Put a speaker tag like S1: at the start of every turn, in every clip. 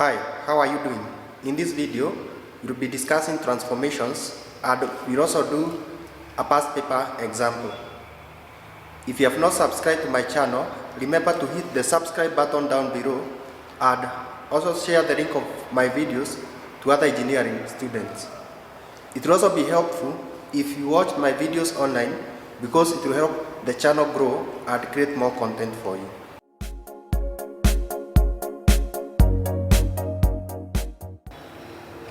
S1: Hi, how are you doing? In this video, we'll be discussing transformations and we'll also do a past paper example. If you have not subscribed to my channel, remember to hit the subscribe button down below and also share the link of my videos to other engineering students. It will also be helpful if you watch my videos online because it will help the channel grow and create more content for you.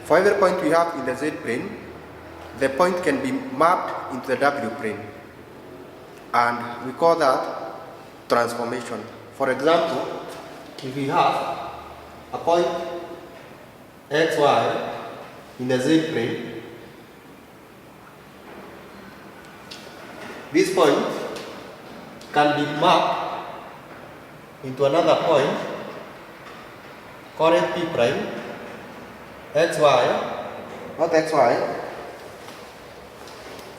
S1: For every point we have in the Z plane, the point can be mapped into the W plane, and we call that transformation. For example, if we have a point XY in the Z plane, this point can be mapped into another point called P prime XY, not XY.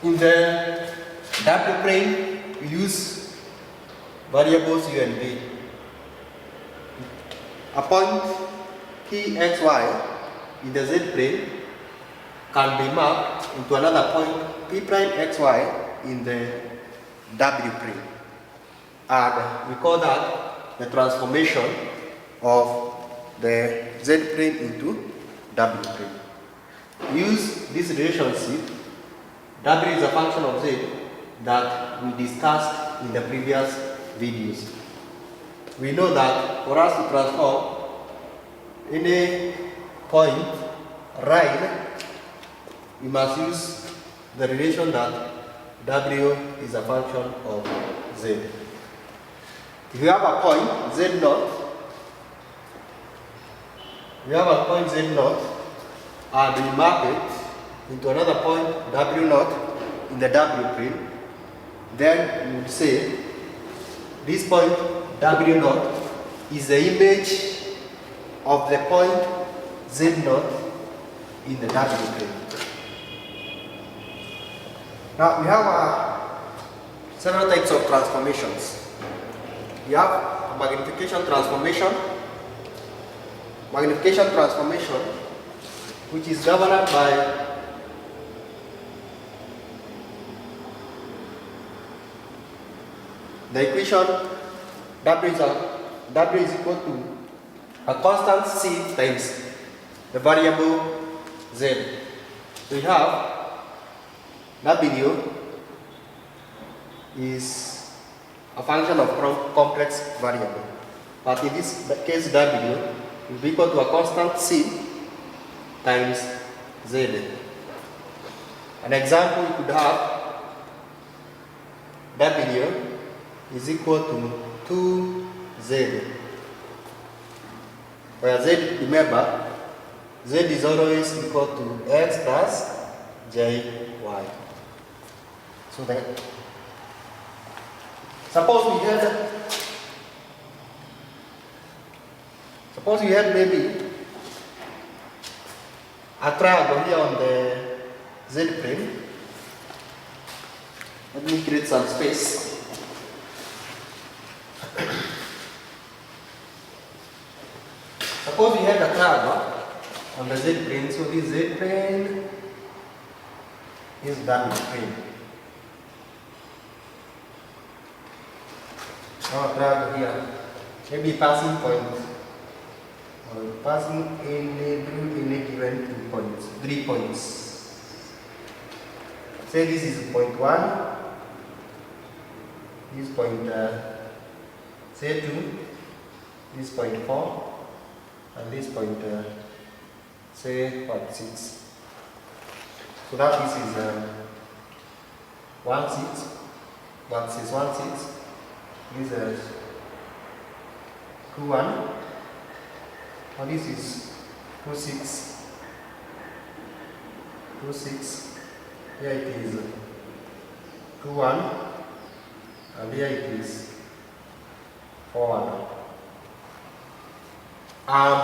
S1: In the W plane, we use variables U and V. A point PXY in the Z plane can be mapped into another point P prime XY in the W plane. And we call that the transformation of the Z plane into W plane. Use this relationship. W is a function of Z that we discussed in the previous videos. We know that for us to transform any point line, we must use the relation that W is a function of Z. If you have a point Z naught, we have a point Z naught and we map it into another point W naught in the W plane, then you would say this point W naught is the image of the point Z naught in the W plane. Now we have several types of transformations. We have a magnification transformation, which is governed by the equation W is equal to a constant C times the variable Z. So we have W is a function of complex variable, but in this case W will be equal to a constant C times Z. An example, you could have W is equal to 2Z, where Z, remember, Z is always equal to X plus JY. So that, suppose we had maybe a triangle here on the Z plane. Let me create some space. Suppose we had a triangle on the Z plane, so this Z plane is W plane. Now a triangle here, maybe passing point, or passing through any given 2 points, 3 points. Say this is point 1, this point say 2, this point 4, and this point say what, 6. So that this is 1 6, what is 1 6, this is 2 1, and this is 2 6, 2 6. Here it is 2 1, and here it is 4 1.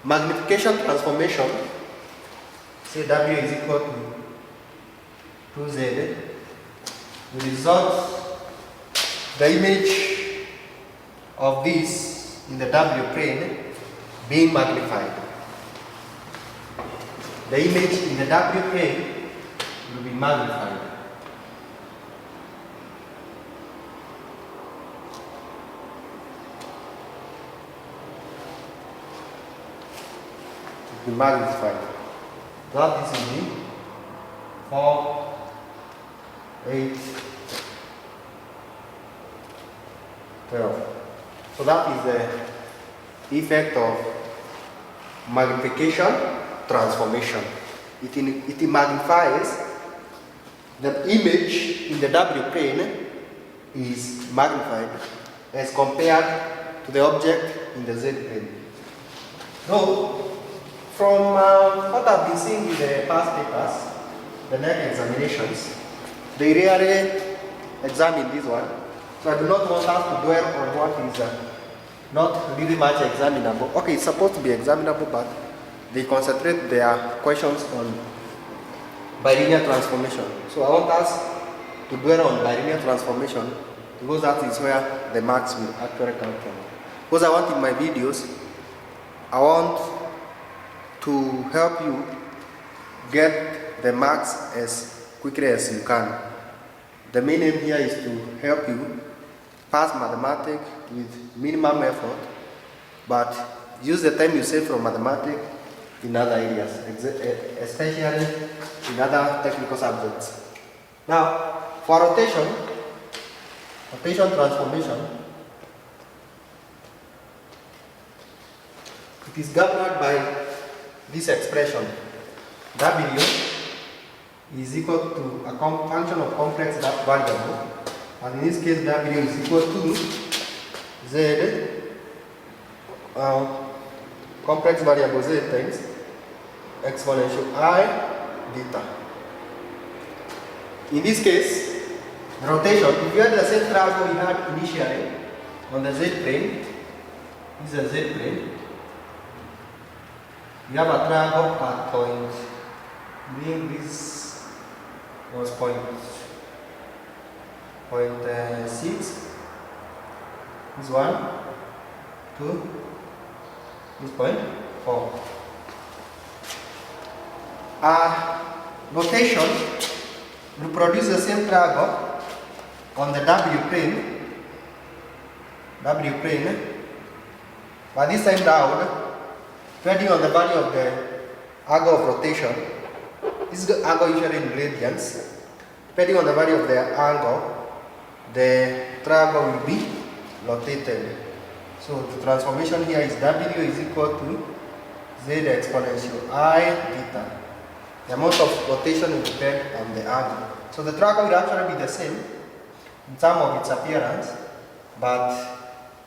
S1: Magnification transformation, say W is equal to 2Z, will result the image of this in the W plane being magnified. The image in the W plane will be magnified. It will be magnified. That is in the 4, 8, 12. So that is the effect of magnification transformation. It magnifies the image in the W plane is magnified as compared to the object in the Z plane. Now, from what I've been seeing in the past papers, the NEC examinations, they rarely examine this one. So I do not want us to dwell on what is not really much examinable. Okay, it's supposed to be examinable, but they concentrate their questions on bilinear transformation. So I want us to dwell on bilinear transformation because that is where the marks will actually come from. Because I want in my videos, I want to help you get the marks as quickly as you can. The main aim here is to help you pass mathematics with minimum effort, but use the time you save from mathematics in other areas, especially in other technical subjects. Now, for rotation transformation, it is governed by this expression. W is equal to a function of complex variable, and in this case W is equal to Z complex variable Z times exponential I beta. In this case, rotation, if you had the same triangle we had initially on the Z plane, this is a Z plane, we have a triangle at point, this was point 6, this 1, 2, this point 4. Rotation reproduce the same triangle on the W plane, but this time round, depending on the value of the angle of rotation, this is the angle usually in radians. Depending on the value of the angle, the triangle will be rotated. So the transformation here is W is equal to Z exponential I beta. The amount of rotation will depend on the angle. So the triangle will actually be the same in terms of its appearance, but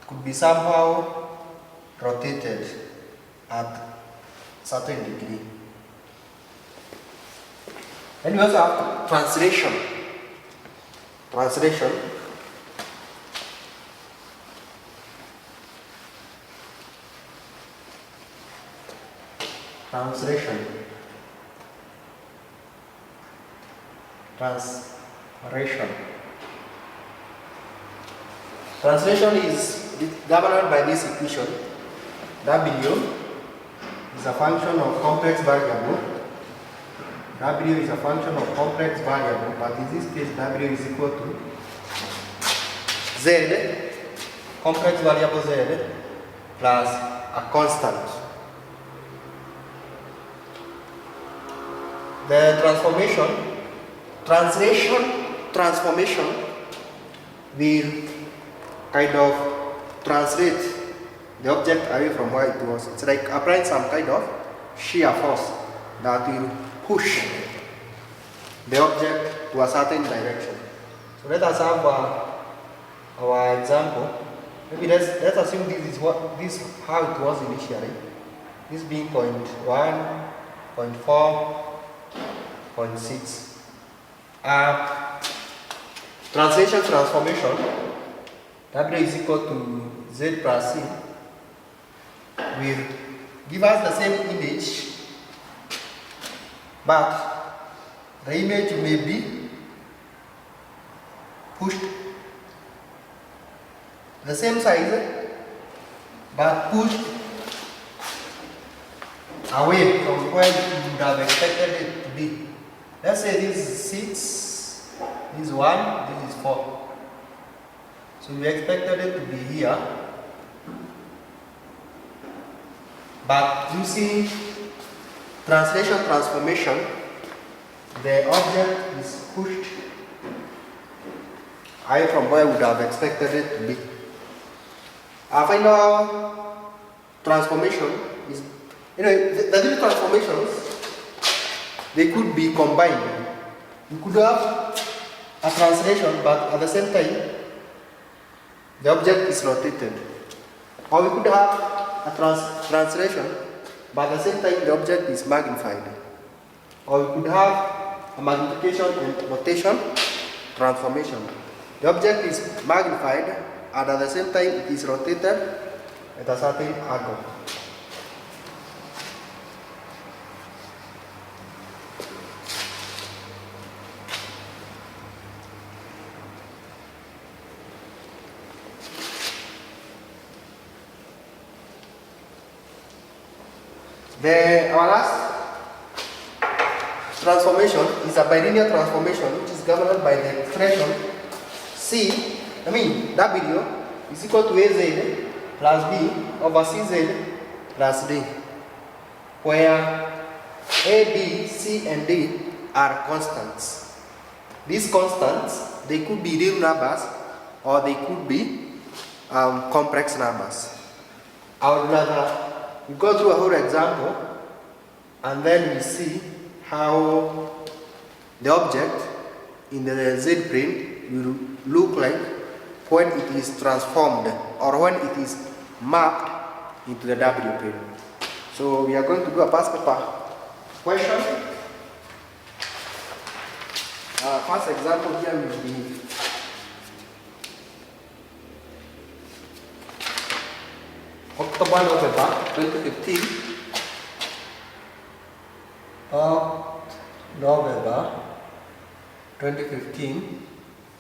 S1: it could be somehow rotated at certain degree. And we also have translation. Translation is governed by this equation. W is a function of complex variable. W is a function of complex variable, but in this case W is equal to Z, complex variable Z, plus a constant. The transformation will kind of translate the object away from where it was. It's like applying some kind of shear force that will push the object to a certain direction. So let us have our example. Maybe let's assume this is how it was initially. This being point 1, point 4, point 6. Translation transformation, W is equal to Z plus C, will give us the same image, but the image may be pushed the same size but pushed away from where you would have expected it to be. Let's say this is 6, this is 1, this is 4. So we expected it to be here, but using translation transformation, the object is pushed away from where we would have expected it to be. Our final transformation is, the different transformations, they could be combined. We could have a translation, but at the same time, the object is rotated. Or we could have a translation, but at the same time, the object is magnified. Or we could have a magnification and rotation transformation. The object is magnified, and at the same time, it is rotated at a certain angle. Our last transformation is a bilinear transformation, which is governed by the expression W is equal to AZ plus B over CZ plus D, where A, B, C, and D are constants. These constants, they could be real numbers or they could be complex numbers. I would rather we go through a whole example and then we see how the object in the Z plane will look like when it is transformed or when it is mapped into the W plane. So we are going to do a past paper question. First example here will be October, November 2015. November 2015.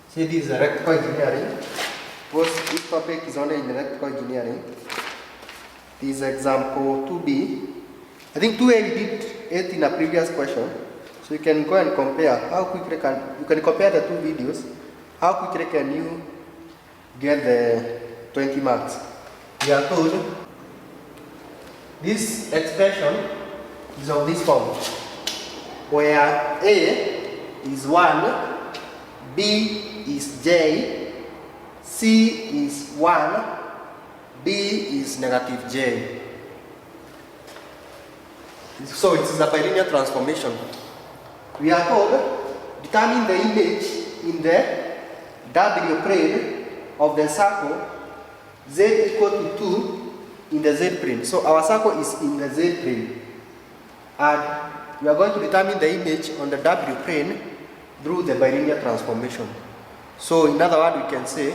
S1: See, this is electrical engineering. This topic is only in electrical engineering. This is example 2B. I think 2A we did it in a previous question. So you can go and compare how quickly you can compare the two videos. How quickly can you get the 20 marks? We are told this expression is of this form, where A is 1, B is J, C is 1, D is negative J. So it is a bilinear transformation. We are told determine the image in the W plane of the circle Z equal to 2 in the Z plane. So our circle is in the Z plane. And we are going to determine the image on the W plane through the bilinear transformation. So in other words, we can say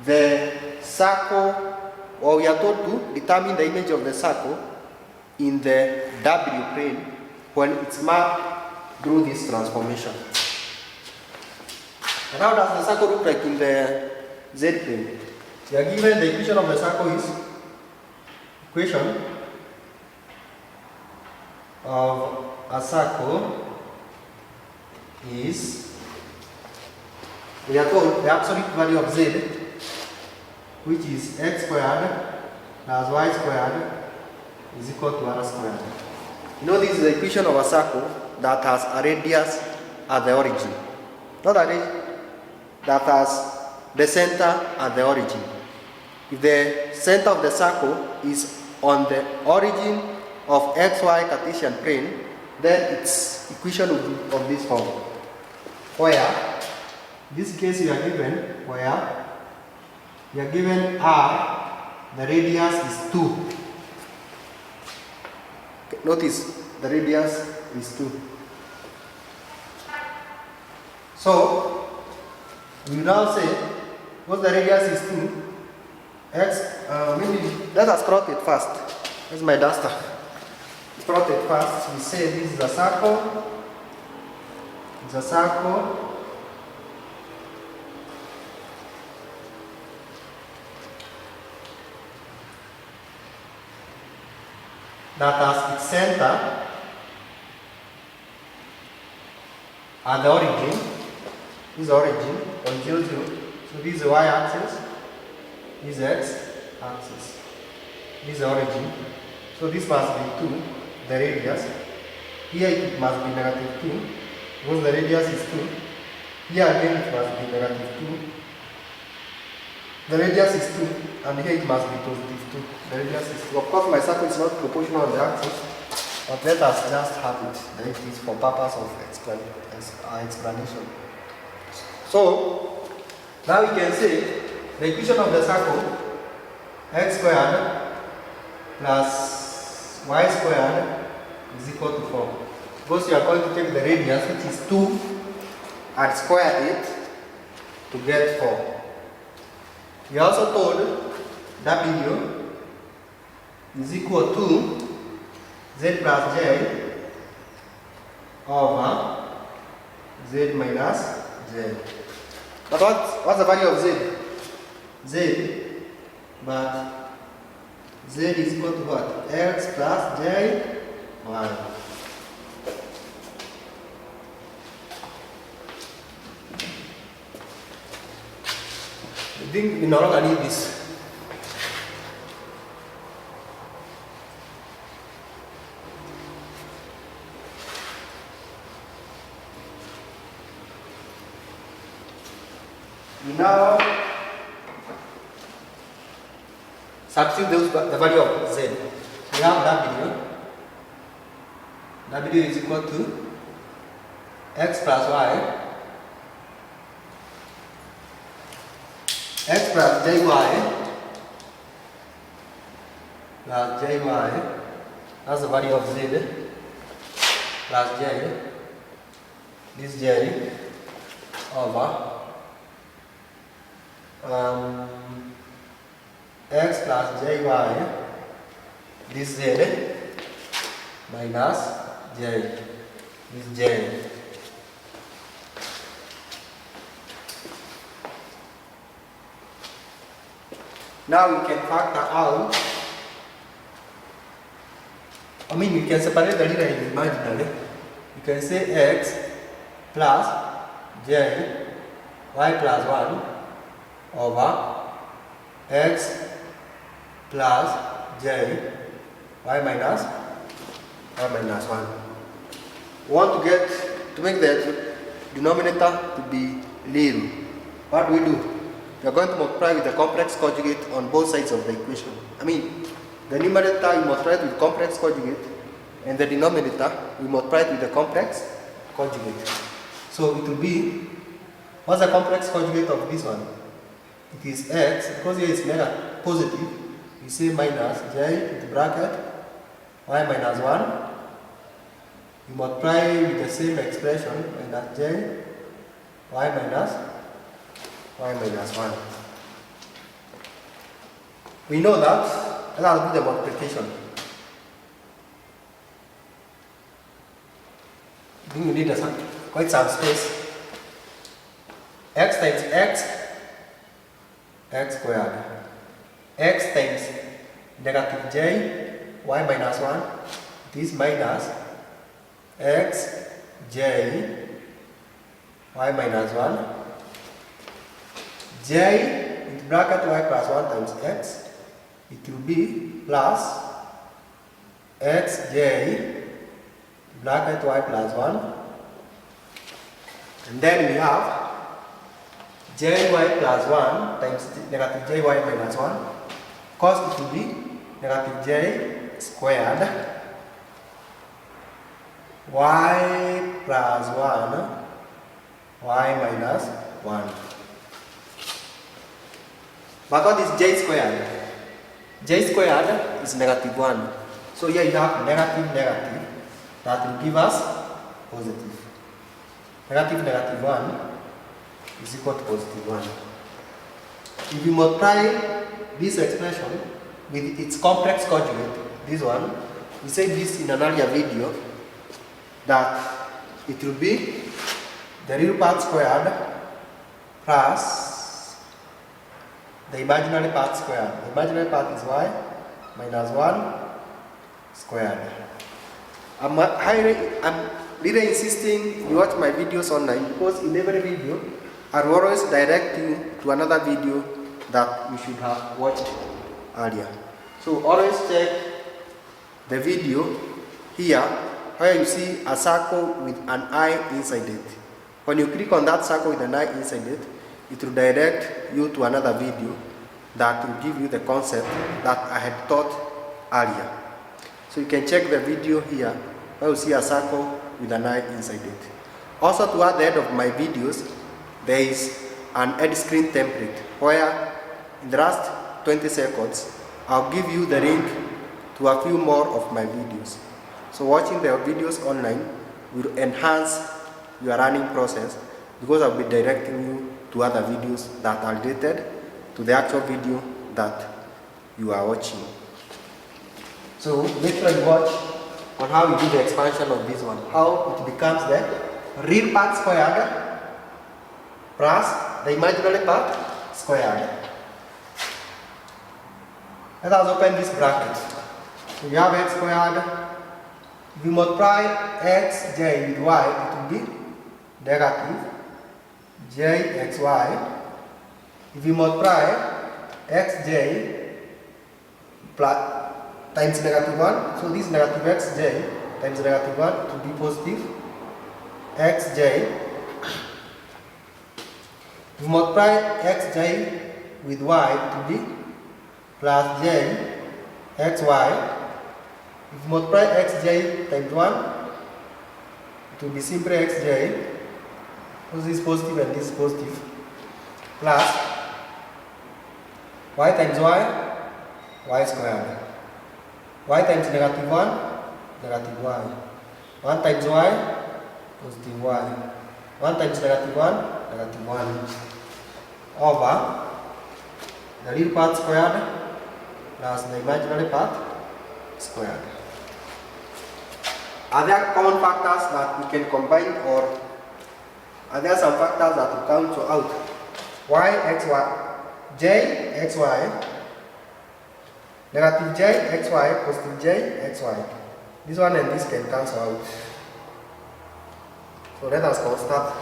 S1: the circle, or we are told to determine the image of the circle in the W plane when it's mapped through this transformation. And how does the circle look like in the Z plane? We are given the equation of the circle is equation of a circle is, we are told the absolute value of Z, which is x squared plus y squared is equal to r squared. You know, this is the equation of a circle that has a radius at the origin, not a radius that has the center at the origin. If the center of the circle is on the origin of xy Cartesian plane, then its equation will be of this form, where in this case we are given r, the radius is 2. Okay, notice the radius is 2. So we now say, because the radius is 2, let us plot it first. That's my duster. Plot it first. We say this is a circle. It's a circle. that has its center at the origin. This is origin on 0, 0. So this is the y-axis, this is x-axis. This is the origin. So this must be 2, the radius. Here it must be negative 2, because the radius is 2. Here again it must be negative 2. The radius is 2, and here it must be positive 2. The radius is 2. Of course, my circle is not proportional on the axis, but let us just have it that it is for purpose of explanation. So, now we can say the equation of the circle x squared plus y squared is equal to 4. Because you are going to take the radius, which is 2, and square it to get 4. We are also told W is equal to Z plus J over Z minus J. But what's the value of Z? Z, but Z is equal to what? X plus J, Y. I think we no longer need this. We now substitute the value of Z. We have W is equal to X plus Y, X plus JY plus JY, that's the value of Z, plus J, this J, over X plus JY, this Z, minus J, this J. Now we can factor out, we can separate the real and imaginary. You can say X plus J, Y plus 1 over X plus J, Y minus 1. We want to make the denominator to be little. What do we do? We are going to multiply with the complex conjugate on both sides of the equation. The numerator we multiply with complex conjugate, and the denominator we multiply with the complex conjugate. So it will be, what's the complex conjugate of this one? It is X, because here is negative, positive, we say minus J into bracket, Y minus 1. We multiply with the same expression, minus J, Y minus 1. We know that. Let us do the multiplication. I think we need quite some space. X times X squared. X times negative J, Y minus 1. This minus X, J, Y minus 1. J into bracket Y plus 1 times X, it will be plus Xj bracket Y plus 1, and then we have Jy plus 1 times negative Jy minus 1, cos it will be negative J squared Y plus 1 Y minus 1. But what is J squared? J squared is negative 1. So here you have negative, that will give us positive. Negative 1 is equal to positive 1. If you multiply this expression with its complex conjugate, this one, we said this in an earlier video, that it will be the real part squared plus the imaginary part squared. The imaginary part is y minus 1 squared. I'm really insisting you watch my videos online, because in every video I will always direct you to another video that you should have watched earlier. So always check the video here where you see a circle with an eye inside it. When you click on that circle with an eye inside it, it will direct you to another video that will give you the concept that I had taught earlier. So you can check the video here where you see a circle with an eye inside it. Also, toward the end of my videos, there is an end screen template where in the last 20 seconds I'll give you the link to a few more of my videos. So watching the videos online will enhance your learning process, because I'll be directing you to other videos that are related to the actual video that you are watching. So make sure you watch on how we do the expansion of this one, how it becomes the real part squared plus the imaginary part squared. Let us open this bracket. So you have x squared. If you multiply xj with y, it will be negative jxy. If you multiply xj plus times negative 1, so this negative xj times negative 1 to be positive xj. If you multiply xj with y, it will be plus j xy. If you multiply xj times 1, it will be simply xj, because this is positive and this is positive, plus y times y squared. Y times negative 1, negative y. 1 times y, positive y. 1 times negative 1, negative 1. Over the real part squared plus the imaginary part squared. Are there common factors that we can combine, or are there some factors that will cancel out? Y, xy, j, xy, negative j, xy, positive j, xy. This one and this can cancel out. So let us go start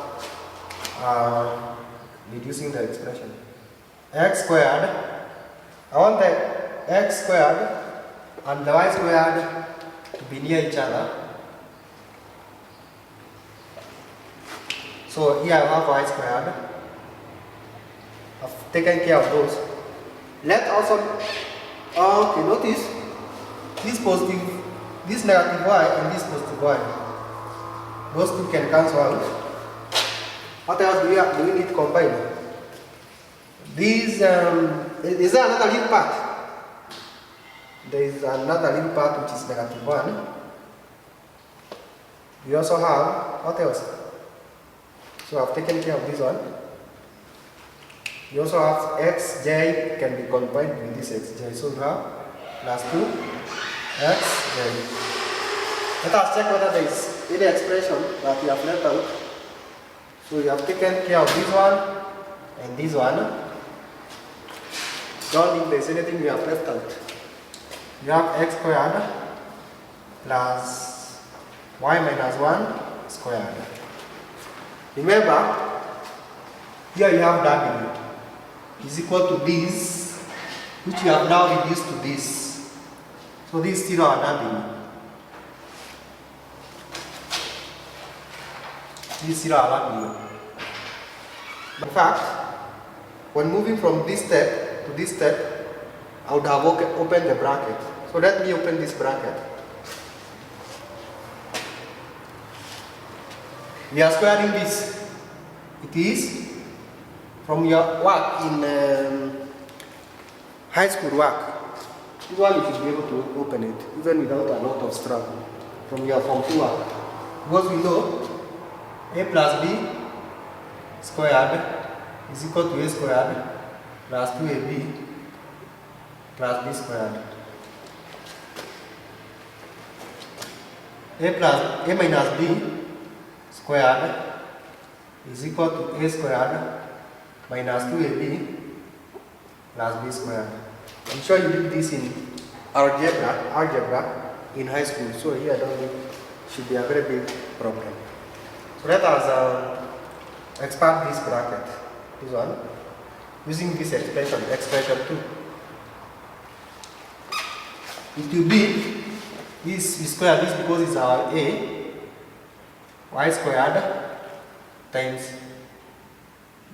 S1: reducing the expression. X squared, I want the x squared and the y squared to be near each other. So here I have y squared. I've taken care of those. Let also, okay, notice this positive, this negative y and this positive y. Those two can cancel out. What else do we need to combine? These, is there another little part? There is another little part which is negative 1. We also have, what else? So I've taken care of this one. You also have xj can be combined with this xj. So you have plus 2 xj. Let us check whether there is any expression that we have left out. So you have taken care of this one and this one. Don't think there is anything we have left out. You have x squared plus y minus 1 squared. Remember, here you have w is equal to this, which we have now reduced to this. So this is still our w. This is still our w. In fact, when moving from this step to this step, I would have opened the bracket. So let me open this bracket. We are squaring this. It is from your work in high school work. This one you should be able to open it even without a lot of struggle from your Form 2 work. Because we know a plus b squared is equal to a squared plus 2ab plus b squared. A minus b squared is equal to a squared minus 2ab plus b squared. I'm sure you did this in algebra. in high school. So here I don't think should be a very big problem. So let us expand this bracket, this one, using this expression 2. It will be this we square this because it's our a, y squared times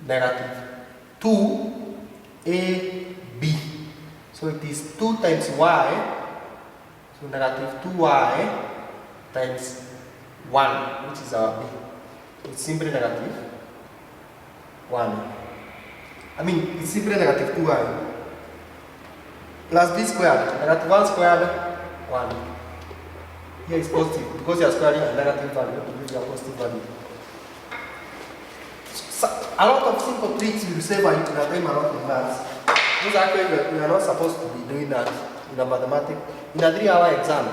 S1: negative 2ab. So it is 2 times y, so negative 2y times 1, which is our b. It's simply negative 1. I mean, it's simply negative 2y plus b squared, negative 1 squared, 1. Here is positive, because you are squaring a negative value, to give you a positive value. So, a lot of simple tricks will save you to time a lot in maths. Because actually, we are not supposed to be doing that in a mathematics. In a 3-hour exam, you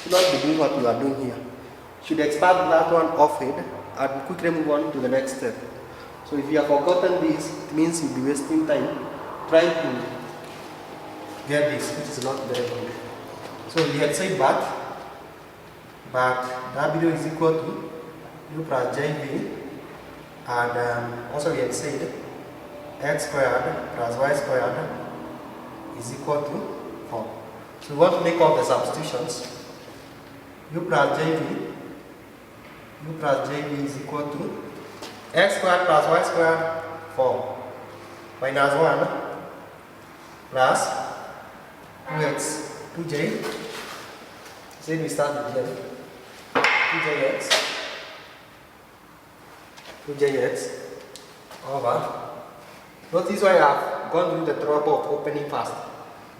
S1: should not be doing what you are doing here. You should expand that one off it and quickly move on to the next step. So if you have forgotten this, it means you'll be wasting time trying to get this, which is not very good. So we had said but W is equal to U plus JV, and also we had said x squared plus y squared is equal to 4. So we want to make all the substitutions. U plus JV is equal to x squared plus y squared 4 minus 1 plus 2x 2j. Say we start with j. 2jx over. Notice why I have gone through the trouble of opening first.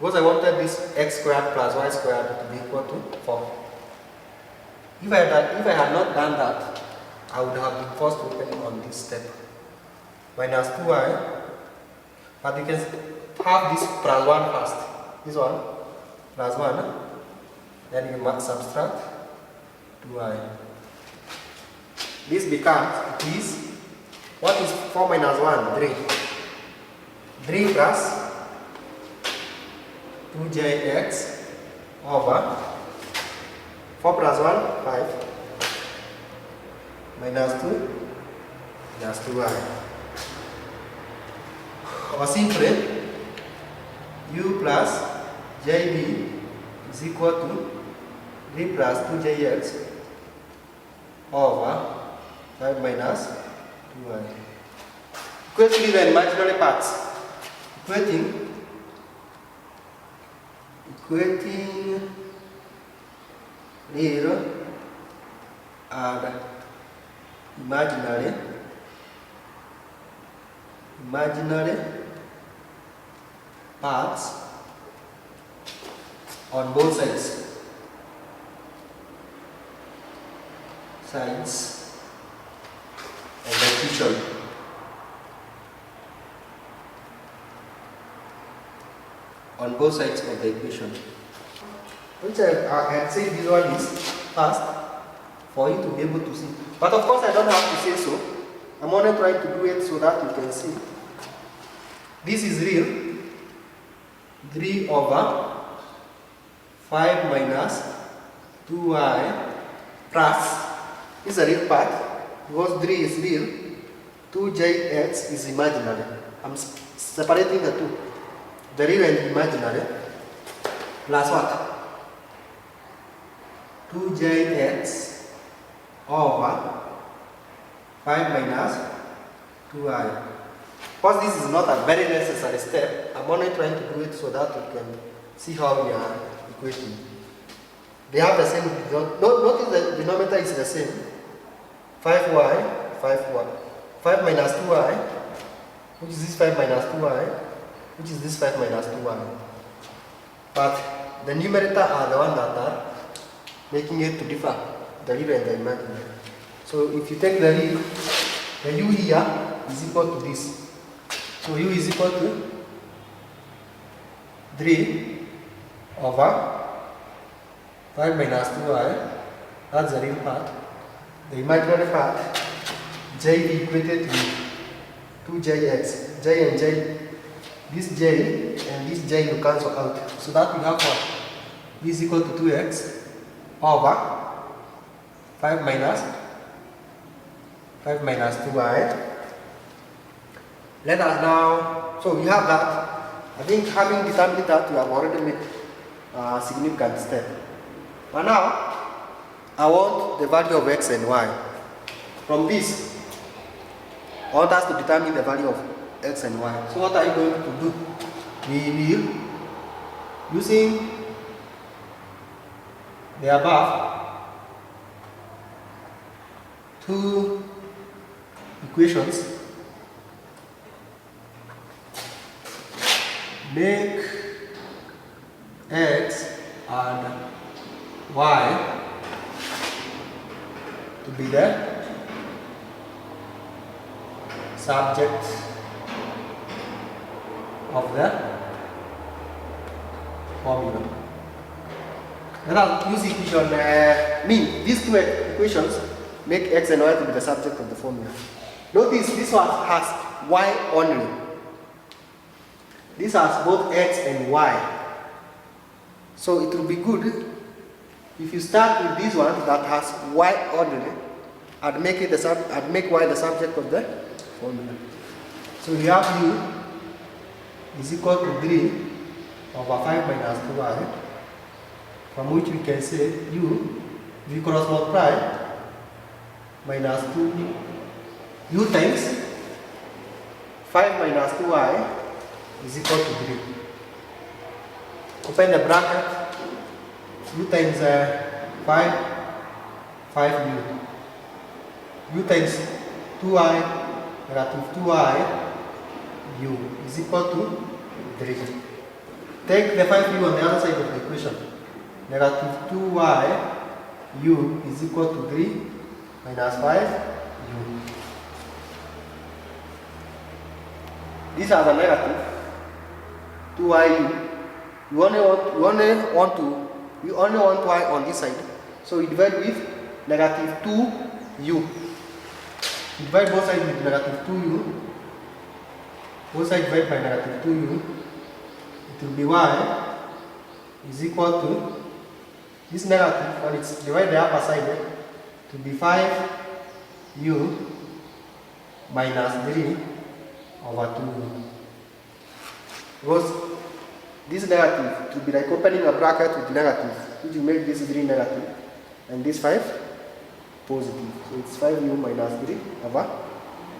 S1: Because I wanted this x squared plus y squared to be equal to 4. If I had not done that, I would have been forced to open on this step. Minus 2y. But you can have this plus 1 first. This one plus 1. Then you must subtract 2y. This becomes, it is, what is 4 minus 1? 3. 3 plus 2jx over 4 plus 1, 5, minus 2, minus 2y. Or simply, u plus jb is equal to 3 plus 2jx over 5 minus 2y. Equating the imaginary parts. Equating real and imaginary parts on both sides of the equation. On both sides of the equation. Which I had said this one is fast for you to be able to see. But of course I don't have to say so. I'm only trying to do it so that you can see. This is real. 3 over 5 minus 2y plus, this is a real part, because 3 is real, 2jx is imaginary. I'm separating the two, the real and imaginary, plus what? 2jx over 5 minus 2y. Because this is not a very necessary step, I'm only trying to do it so that you can see how we are equating. They have the same, notice the denominator is the same. 5y, 5y. 5 minus 2y, which is this 5 minus 2y, which is this 5 minus 2y. But the numerator are the ones that are making it to differ, the real and the imaginary. So if you take the real, the u here is equal to this. So u is equal to 3 over 5 minus 2y, that's the real part. The imaginary part, j equated to 2jx, j and j, this j and this j will cancel out. So that we have what? v is equal to 2x over 5 minus 2y. Let us now, so we have that. I think having determined that, we have already made a significant step. But now, I want the value of x and y. From this, I want us to determine the value of x and y. So what are you going to do? We will, using the above two equations, make x and y to be the subject of the formula. Now use equation these two equations make x and y to be the subject of the formula. Notice this one has y only. This has both x and y. So it will be good if you start with this one that has y only and make it make y the subject of the formula. So we have u is equal to 3 over 5 minus 2y, from which we can say u cross multiply minus 2 u times 5 minus 2y is equal to 3. Open the bracket, u times 5 u times 2y negative 2y u is equal to 3. Take the 5u on the other side of the equation. Negative 2y u is equal to 3 minus 5u. These are the negative 2y u. We only want y on this side. So we divide with negative 2u. Divide both sides with negative 2u. Both sides divide by negative 2u. It will be y is equal to this negative, when it's divide the upper side, to be 5u minus 3 over 2u. Because this negative to be like opening a bracket with negative, which will make this 3 negative and this 5 positive. So it's 5u minus 3 over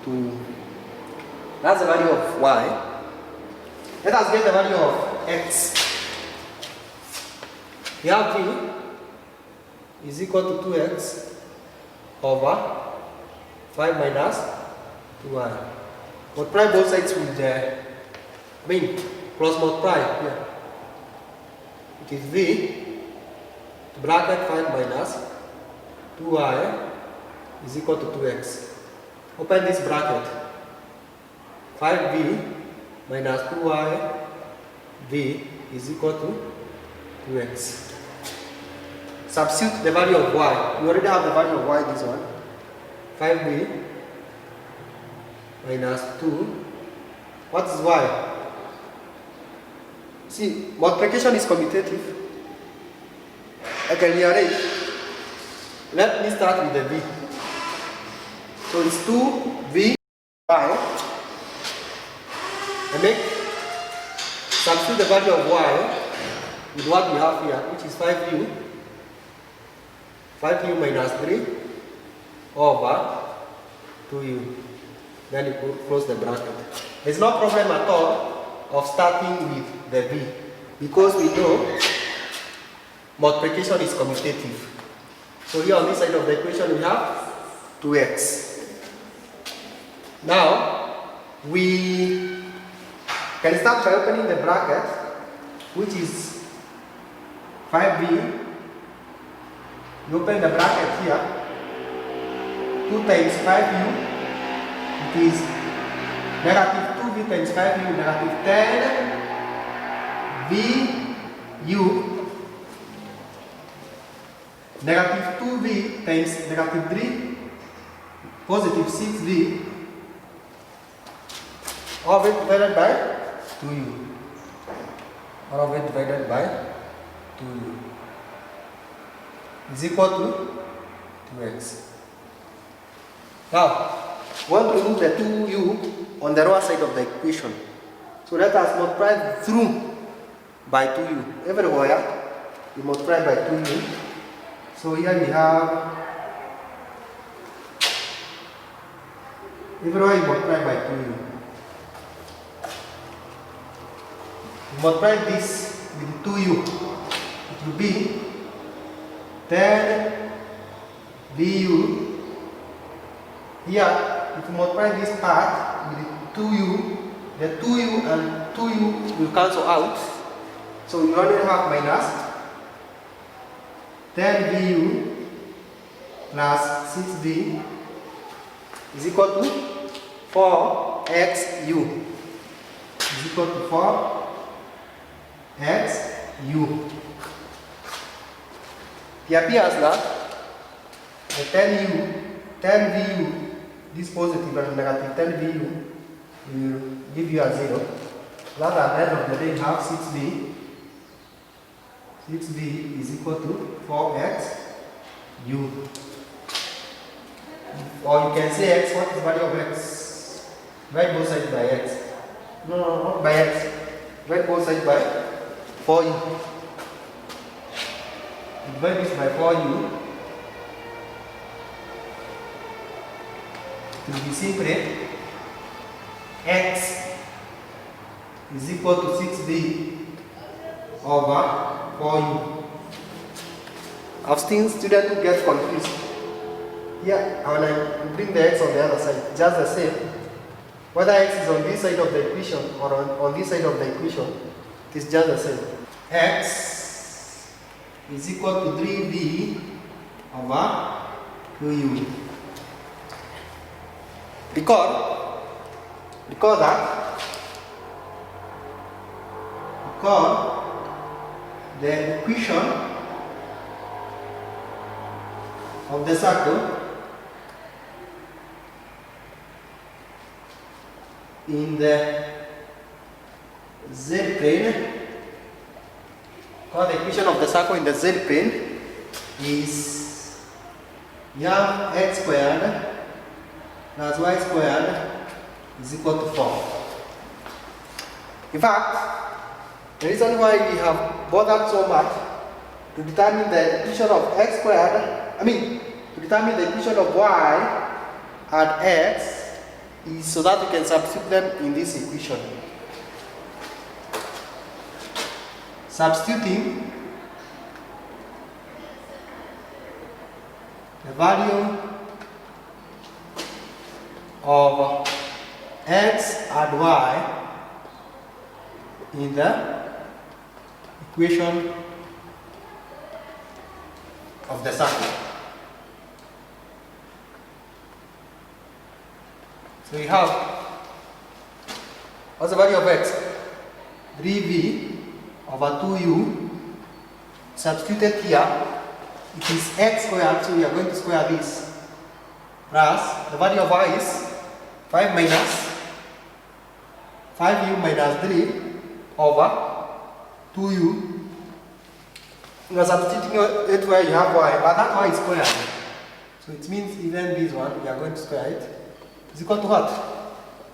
S1: 2u. That's the value of y. Let us get the value of x. We have v is equal to 2x over 5 minus 2y. Multiply both sides with the cross multiply here. It is v bracket 5 minus 2y is equal to 2x. Open this bracket. 5v minus 2y v is equal to 2x. Substitute the value of y. We already have the value of y, this one. 5v minus 2. What is y? See, multiplication is commutative. I can rearrange. Let me start with the v. So it's 2v y. I make substitute the value of y with what we have here, which is 5u minus 3 over 2u. Then you close the bracket. There's no problem at all of starting with the v, because we know multiplication is commutative. So here on this side of the equation we have 2x. Now we can start by opening the bracket, which is 5v. You open the bracket here, 2 times 5u, it is negative 2v times 5u, negative 10vu, negative 2v times negative 3, positive 6v, all of it divided by 2u. All of it divided by 2u. is equal to 2x. Now, we want to remove the 2u on the lower side of the equation. So let us multiply through by 2u. Everywhere we multiply by 2u. So here we have, everywhere you multiply by 2u. You multiply this with 2u. It will be 10 vu. Here, if you multiply this part with 2u, the 2u and 2u will cancel out. So you only have minus 10 vu plus 6v is equal to 4xu. Is equal to 4xu. It appears that the 10vu, this positive and negative 10vu will give you a 0. That at the end of the day you have 6v. 6v is equal to 4xu. Or you can say x, what is the value of x? Divide both sides by x. No, not by x. Divide both sides by 4u. Divide this by 4u. It will be simply x is equal to 6v over 4u. I've seen students who get confused. Here, when I bring the x on the other side, just the same. Whether x is on this side of the equation or on this side of the equation, it is just the same. X is equal to 3v over 2u. Because the equation of the circle in the z plane, the equation of the circle in the z plane is you have x squared plus y squared is equal to 4. In fact, the reason why we have bothered so much to determine the equation of x squared, to determine the equation of y and x is so that we can substitute them in this equation. Substituting the value of x and y in the equation of the circle. So we have, what's the value of x? 3v over 2u. Substituted here, it is x squared, so we are going to square this. Plus, the value of y is 5 minus 5u minus 3 over 2u. You are substituting it where you have y, but that y is squared. So it means even this one, we are going to square it. Is equal to what?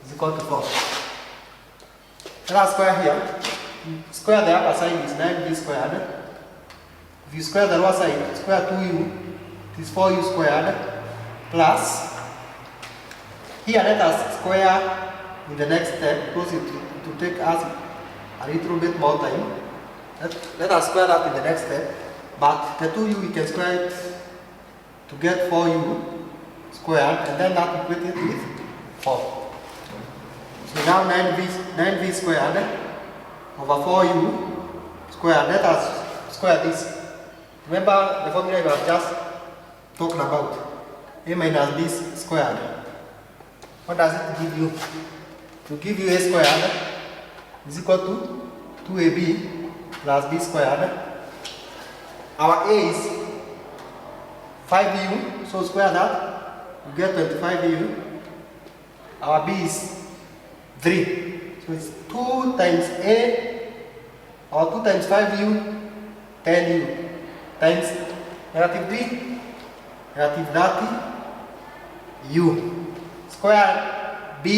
S1: Is equal to 4. Let us square here. Square the upper side is 9v squared. If you square the lower side, square 2u, it is 4u squared plus. Here let us square in the next step because it will take us a little bit more time. Let us square that in the next step. But the 2u we can square it to get 4u squared, and then that equate it with 4. So now 9v squared over 4u squared. Let us square this. Remember the formula we have just talked about. A minus b squared. What does it give you? To give you a squared is equal to 2ab plus b squared. Our a is 5u, so square that, you get 25u. Our b is 3. So it's 2 times a, or 2 times 5u, 10u, times negative 3, negative 30 u. Square b,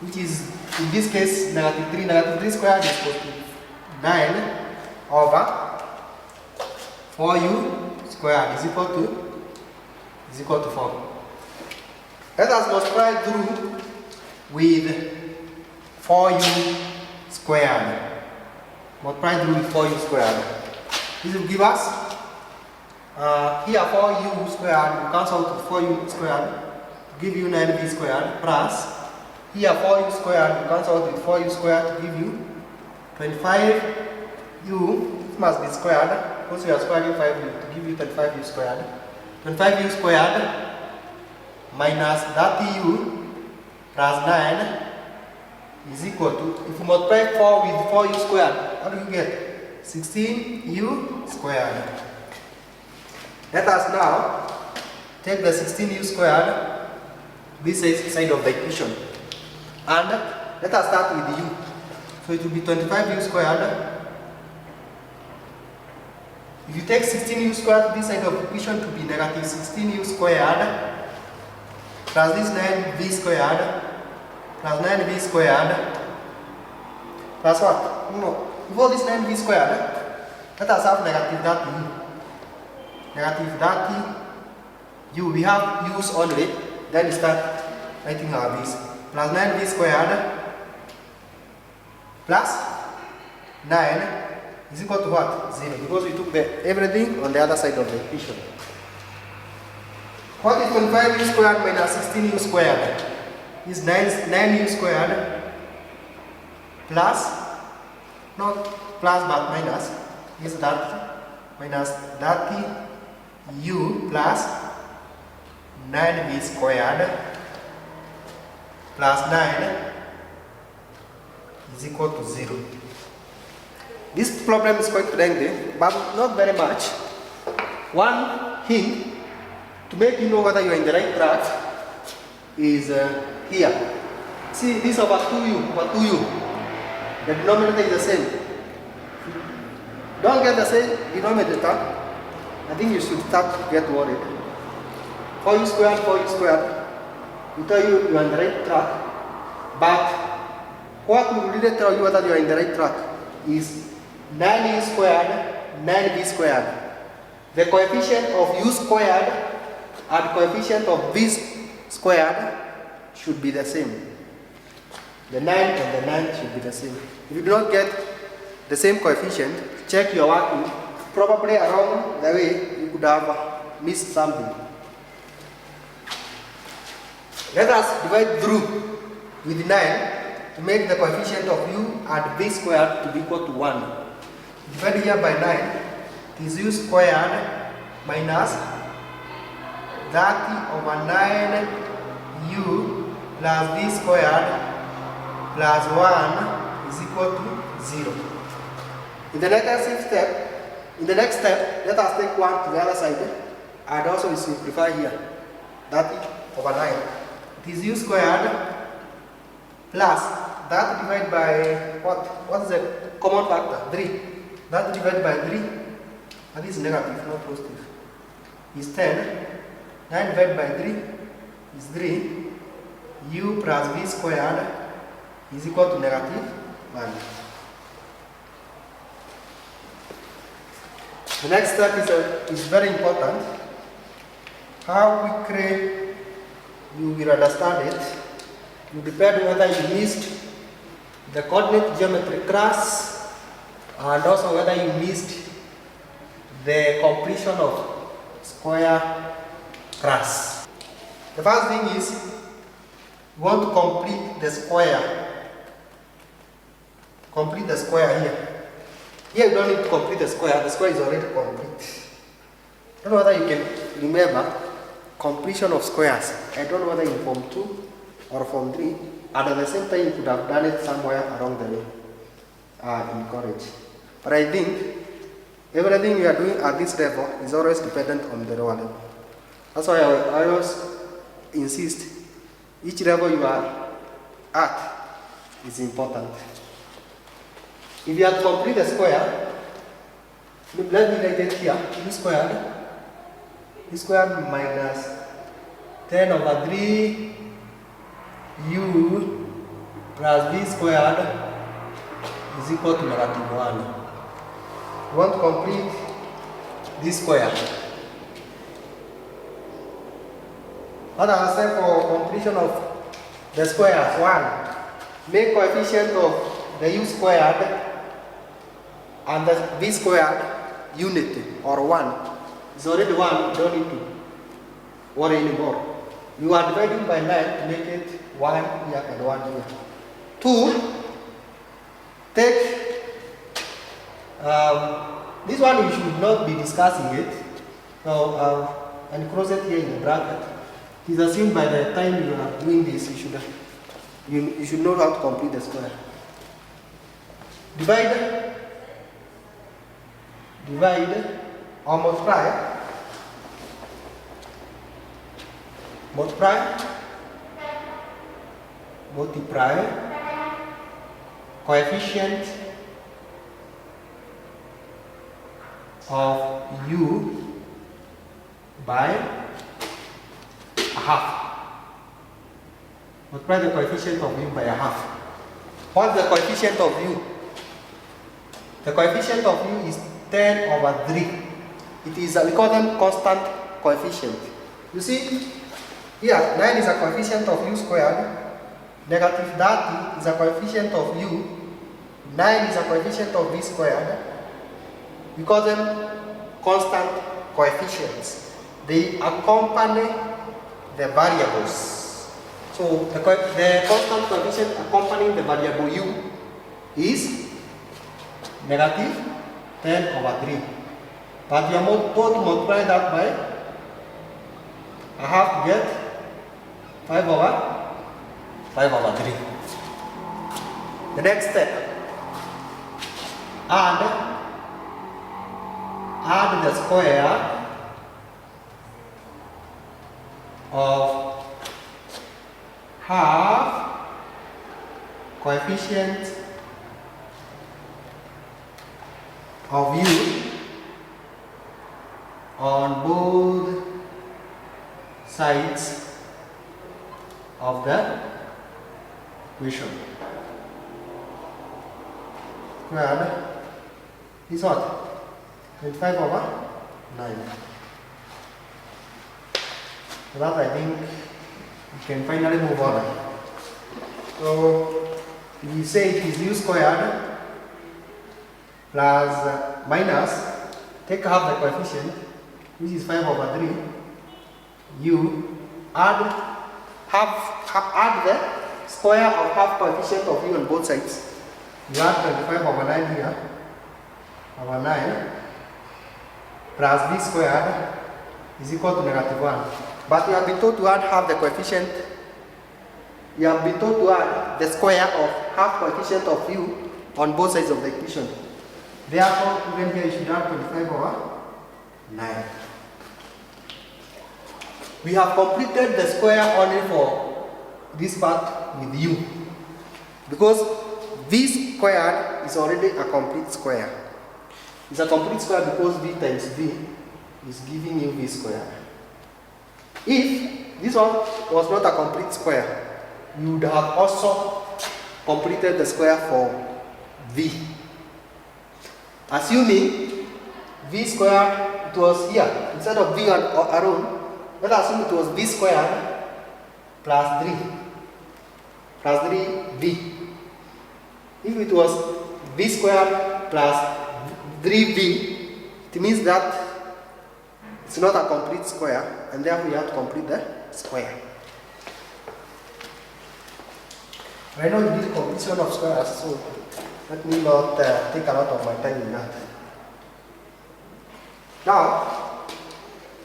S1: which is in this case negative 3. Negative 3 squared is equal to 9 over 4u squared is equal to 4. Let us multiply through with 4u squared. Multiply through with 4u squared. This will give us here 4u squared, you cancel to 4u squared, give you 9v squared, plus here 4u squared, you cancel with 4u squared to give you 25u, it must be squared, because we are squaring 5u to give you 25u squared. 25u squared minus 30u plus 9 is equal to, if you multiply 4 with 4u squared, what do you get? 16u squared. Let us now take the 16u squared, this side of the equation, and let us start with u. So it will be 25u squared. If you take 16u squared, this side of the equation to be negative 16u squared plus this 9v squared plus 9v squared plus what? No, before this 9v squared, let us have negative 30u. Negative 30u, we have u's only, then we start writing our v's. Plus 9v squared plus 9 is equal to what? 0, because we took everything on the other side of the equation. What is 25u squared minus 16u squared? Is 9u squared plus, not plus but minus, is 30 minus 30u plus 9v squared plus 9 is equal to 0. This problem is quite lengthy, but not very much. One hint to make you know whether you are in the right track is here. See, this over 2u. The denominator is the same. Don't get the same denominator. I think you should start to get worried. 4u squared. We tell you you are in the right track. But what will really tell you whether you are in the right track is 9u squared, 9v squared. The coefficient of u squared and coefficient of v squared should be the same. The 9 and the 9 should be the same. If you do not get the same coefficient, check your working. Probably along the way you could have missed something. Let us divide through with 9 to make the coefficient of u and v squared to be equal to 1. Divide here by 9, it is u squared minus 30 over 9u plus v squared plus 1 is equal to 0. In the next step, let us take 1 to the other side and also we simplify here. 30 over 9. It is u squared plus that divided by what is the common factor? 3. That divided by 3, and this is negative, not positive, is 10. 9 divided by 3 is 3. U plus v squared is equal to negative 1. The next step is very important. How quickly you will understand it will depend on whether you missed the coordinate geometry class and also whether you missed the completion of square class. The first thing is you want to complete the square. Complete the square here. Here you don't need to complete the square is already complete. I don't know whether you can remember completion of squares. I don't know whether in Form 2 or Form 3, and at the same time you could have done it somewhere along the way in college. But I think everything we are doing at this level is always dependent on the lower level. That's why I always insist each level you are at is important. If you have to complete the square, let me write it here, u squared v squared minus 10 over 3 u plus v squared is equal to negative 1. We want to complete this square. What I say for completion of the squares? 1. Make coefficient of the u squared and the v squared unity or 1. It's already 1, don't need to worry anymore. You are dividing by 9 to make it 1 here and 1 here. 2. Take this one, you should not be discussing it. So and cross it here in the bracket. It is assumed by the time you are doing this, you should know how to complete the square. Divide or multiply. Multiply coefficient of u by a half. Multiply the coefficient of u by a half. What's the coefficient of u? The coefficient of u is 10 over 3. It is we call them constant coefficient. You see, here 9 is a coefficient of u squared, negative 30 is a coefficient of u, 9 is a coefficient of v squared. We call them constant coefficients. They accompany the variables. So the constant coefficient accompanying the variable u is negative 10 over 3. But you are told to multiply that by a half to get 5 over 3. The next step, add the square of half coefficient of u on both sides of the equation. Squared is what? 25 over 9. So that I think we can finally move on. So we say it is u squared plus minus, take half the coefficient, which is 5 over 3, u, add the square of half coefficient of u on both sides. You add 25 over 9 here, over 9, plus v squared is equal to negative 1. But you have been told to add half the coefficient, you have been told to add the square of half coefficient of u on both sides of the equation. Therefore, even here you should add 25 over 9. We have completed the square only for this part with u, because v squared is already a complete square. It's a complete square because v times v is giving you v squared. If this one was not a complete square, you would have also completed the square for v. Assuming v squared, it was here, instead of v around, let's assume it was v squared plus 3v. If it was v squared plus 3v, it means that it's not a complete square, and therefore you have to complete the square. Right now we did completion of squares, so let me not take a lot of my time in that. Now,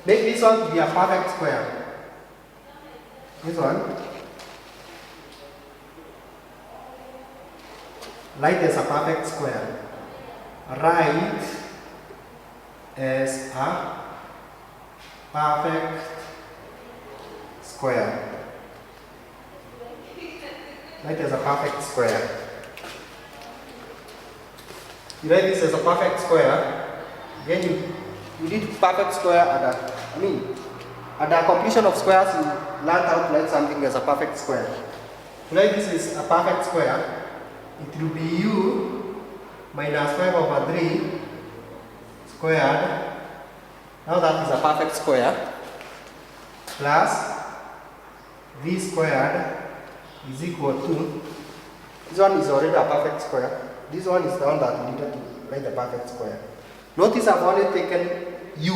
S1: make this one to be a perfect square. This one, write as a perfect square. Write as a perfect square. Write as a perfect square. You write this as a perfect square, then you did perfect square at that. at the completion of squares, you learn how to write something as a perfect square. To write this is a perfect square, it will be u minus 5 over 3 squared. Now that is a perfect square, plus v squared is equal to, this one is already a perfect square, this one is the one that we needed to write the perfect square. Notice I've only taken u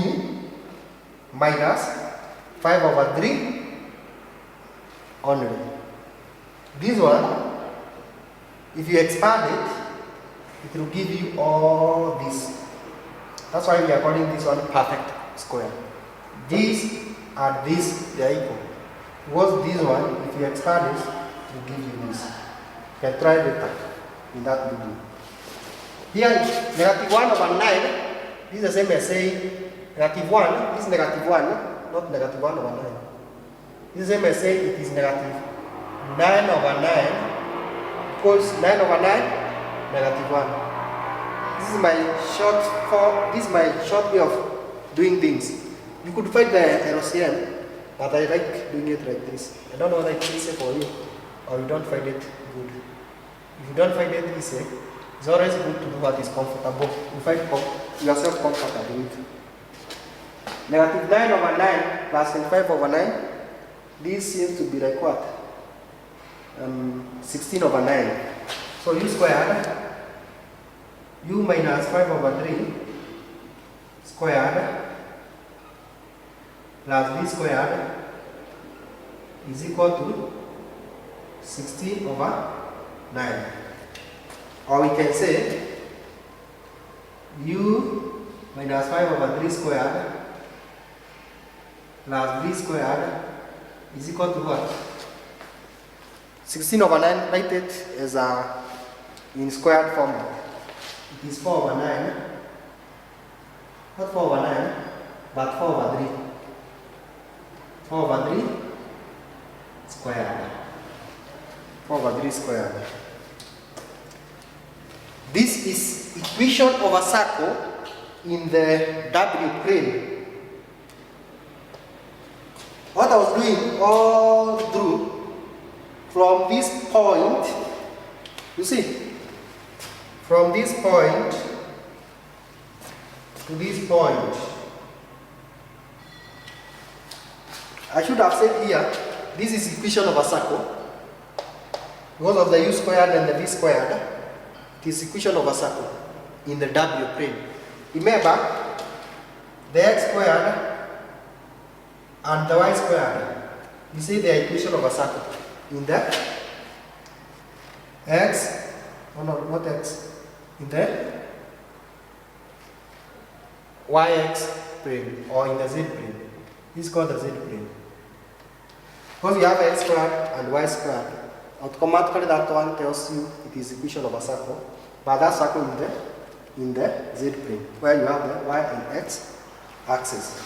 S1: minus 5 over 3 only. This one, if you expand it, it will give you all this. That's why we are calling this one perfect square. This and this, they are equal. Because this one, if you expand it, it will give you this. You can try later in that video. Here, negative 1 over 9, this is the same as saying negative 1, this is negative 1, not negative 1 over 9. This is the same as saying it is negative 9 over 9, equals 9 over 9, negative 1. This is my short way of doing things. You could find the LCM, but I like doing it like this. I don't know whether it's easy for you or you don't find it good. If you don't find it easy, it's always good to do what is comfortable. You find yourself comfortable with it. Negative 9 over 9 plus 25 over 9, this seems to be like what? 16 over 9. So u squared, u minus 5 over 3 squared plus v squared is equal to 16 over 9. Or we can say u minus 5 over 3 squared plus v squared is equal to what? 16 over 9, write it as in squared form. It is 4 over 9, not 4 over 9, but 4 over 3. 4 over 3 squared. 4 over 3 squared. This is equation of a circle in the W plane. What I was doing all through, from this point, you see, from this point to this point, I should have said here, this is equation of a circle. Because of the u squared and the v squared, it is equation of a circle in the W plane. Remember, the x squared and the y squared, you see the equation of a circle in the x, oh no, not x, in the yx plane or in the z plane. This is called the z plane. Because we have x squared and y squared, automatically that one tells you it is equation of a circle, but that circle in the z plane, where you have the y and x axis.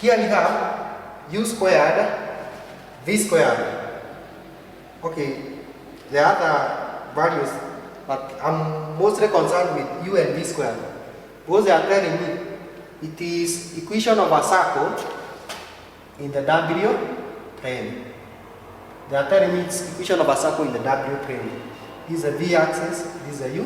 S1: Here we have u squared, v squared. Okay, there are other values, but I'm mostly concerned with u and v squared. Because they are telling me it is equation of a circle in the W plane. They are telling me it's equation of a circle in the W plane. This is a v axis, this is a u